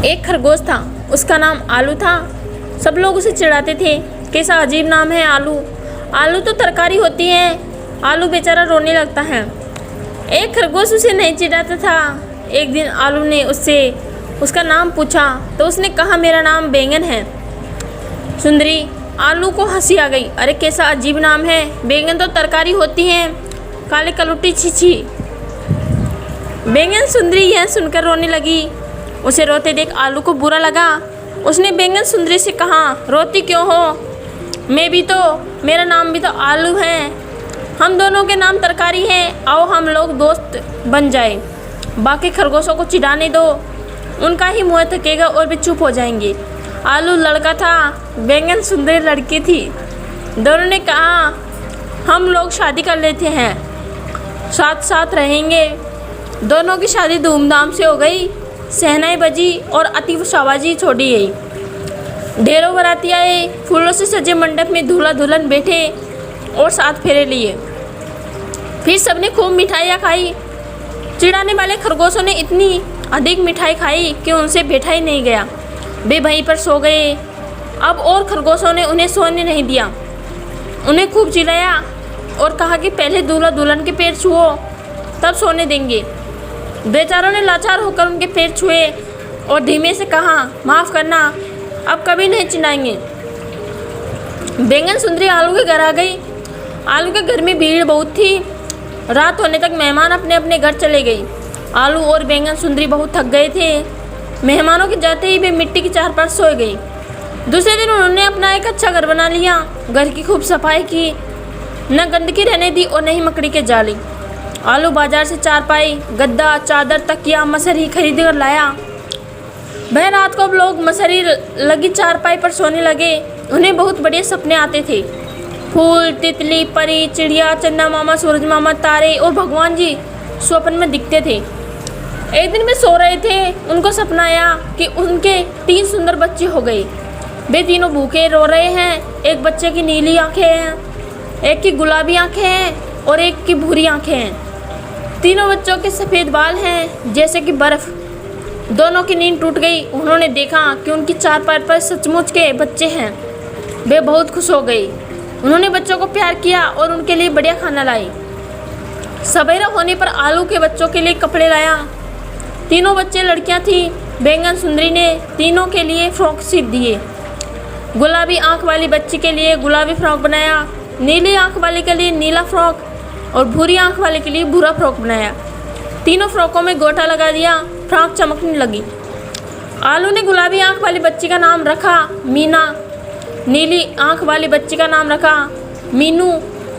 एक खरगोश था, उसका नाम आलू था। सब लोग उसे चिढ़ाते थे, कैसा अजीब नाम है आलू। आलू तो तरकारी होती है। आलू बेचारा रोने लगता है। एक खरगोश उसे नहीं चिढ़ाता था। एक दिन आलू ने उससे उसका नाम पूछा तो उसने कहा, मेरा नाम बैंगन है। सुंदरी आलू को हंसी आ गई। अरे कैसा अजीब नाम है, बैंगन तो तरकारी होती है, काले कलुटी छी। बैंगन सुंदरी यह सुनकर रोने लगी। उसे रोते देख आलू को बुरा लगा। उसने बैंगन सुंदरी से कहा, रोती क्यों हो? मेरा नाम भी तो आलू है। हम दोनों के नाम तरकारी हैं। आओ हम लोग दोस्त बन जाए। बाकी खरगोशों को चिढ़ाने दो, उनका ही मुँह थकेगा और वे चुप हो जाएंगे। आलू लड़का था, बैंगन सुंदरी लड़की थी। दोनों ने कहा, हम लोग शादी कर लेते हैं, साथ साथ रहेंगे। दोनों की शादी धूमधाम से हो गई। शहनाई बजी और आतिशबाजी छोड़ी गई। ढेरों बाराती आए। फूलों से सजे मंडप में दूल्हा दुल्हन बैठे और साथ फेरे लिए। फिर सबने खूब मिठाइयाँ खाई। चिढ़ाने वाले खरगोशों ने इतनी अधिक मिठाई खाई कि उनसे बैठा ही नहीं गया। वे वहीं पर सो गए। अब और खरगोशों ने उन्हें सोने नहीं दिया। उन्हें खूब चिढ़ाया और कहा कि पहले दूल्हा दुल्हन के पैर छुओ, तब सोने देंगे। बेचारों ने लाचार होकर उनके पैर छुए और धीमे से कहा, माफ़ करना, अब कभी नहीं चिढ़ाएंगे। बैंगन सुंदरी आलू के घर आ गई। आलू के घर में भीड़ बहुत थी। रात होने तक मेहमान अपने अपने घर चले गए। आलू और बैंगन सुंदरी बहुत थक गए थे। मेहमानों के जाते ही वे मिट्टी की चार पर सो गई। दूसरे दिन उन्होंने अपना एक अच्छा घर बना लिया। घर की खूब सफाई की, न गंदगी रहने दी और न ही मकड़ी के जाली। आलू बाजार से चारपाई, गद्दा, चादर, तकिया, मसहरी खरीद कर लाया। वह रात को अब लोग मसहरी लगी चारपाई पर सोने लगे। उन्हें बहुत बढ़िया सपने आते थे। फूल, तितली, परी, चिड़िया, चंदा मामा, सूरज मामा, तारे और भगवान जी स्वप्न में दिखते थे। एक दिन वे सो रहे थे, उनको सपना आया कि उनके 3 सुंदर बच्चे हो गए। वे तीनों भूखे रो रहे हैं। एक बच्चे की नीली आंखें हैं, एक की गुलाबी आंखें हैं और एक की भूरी आंखें हैं। तीनों बच्चों के सफ़ेद बाल हैं जैसे कि बर्फ़। दोनों की नींद टूट गई। उन्होंने देखा कि उनकी चारपाई पर सचमुच के बच्चे हैं। वे बहुत खुश हो गए। उन्होंने बच्चों को प्यार किया और उनके लिए बढ़िया खाना लाई। सवेरा होने पर आलू के बच्चों के लिए कपड़े लाया। तीनों बच्चे लड़कियां थीं। बैंगन सुंदरी ने तीनों के लिए फ्रॉक सीख दिए। गुलाबी आंख वाली बच्ची के लिए गुलाबी फ्रॉक बनाया, नीली आंख वाले के लिए नीला फ्रॉक और भूरी आंख वाले के लिए भूरा फ्रॉक बनाया। तीनों फ्रॉकों में गोटा लगा दिया। फ्रॉक चमकने लगी। आलू ने गुलाबी आंख वाली बच्ची का नाम रखा मीना, नीली आंख वाली बच्ची का नाम रखा मीनू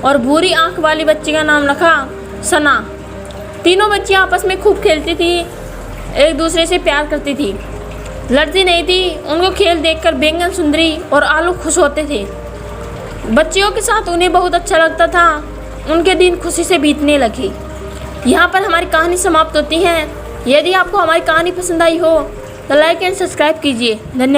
और भूरी आंख वाली बच्ची का नाम रखा सना। तीनों बच्चियां आपस में खूब खेलती थी, एक दूसरे से प्यार करती थी, लड़ती नहीं थी। उनको खेल देखकर बैंगन सुंदरी और आलू खुश होते थे। बच्चियों के साथ उन्हें बहुत अच्छा लगता था। उनके दिन खुशी से बीतने लगे। यहाँ पर हमारी कहानी समाप्त होती है। यदि आपको हमारी कहानी पसंद आई हो तो लाइक एंड सब्सक्राइब कीजिए। धन्यवाद।